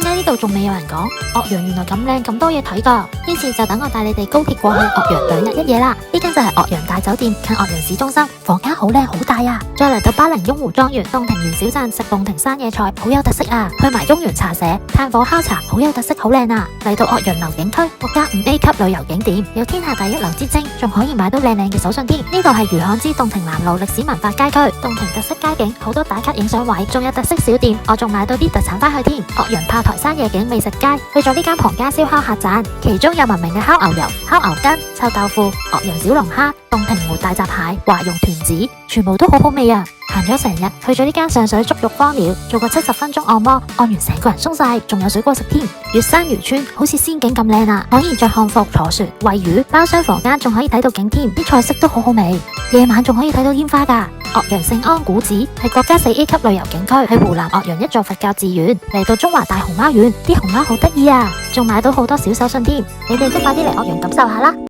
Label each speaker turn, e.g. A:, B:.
A: 點解呢度仲未有人講？岳陽原來咁靚咁多嘢睇㗎，呢次就等我帶你哋高鐵過去岳陽2日1夜啦。呢間就係岳陽大酒店，近岳陽市中心，房間好靚好大啊！再嚟到巴陵雍湖莊園、洞庭園小鎮食洞庭山野菜，好有特色啊！去埋雍園茶社炭火烤茶，好有特色，好靚啊！嚟到岳陽樓景區，國家5A 級旅遊景點，有天下第一樓之稱，仲可以買到靚靚嘅手信添。呢度係餘杭之洞庭南路歷史文化街區，洞庭特色街景，好多打卡影相位，仲有特色小店，我仲買到啲特產翻去添。岳陽炮台山夜景美食街，去咗呢間龐家燒烤客棧，其中有聞名嘅烤牛油、烤牛筋、臭豆腐、岳陽小龍蝦、洞庭湖大閘蟹、華蓉團子，全部都好好味啊！行咗成日，去咗呢間上水足浴芳療，做過70分鐘按摩，按完成個人鬆晒，仲有水果食添。月山漁村好似仙境咁靚啊，可以着漢服坐船餵魚，包廂房間仲可以睇到景添，啲菜式都好好味，夜晚仲可以睇到煙花㗎。岳陽聖安古寺係國家4A 級旅遊景區，喺湖南岳陽一座佛教寺院。嚟到中華大熊貓園，啲熊貓好得意啊，仲買到好多小手信添，你哋都快啲嚟岳陽感受下啦！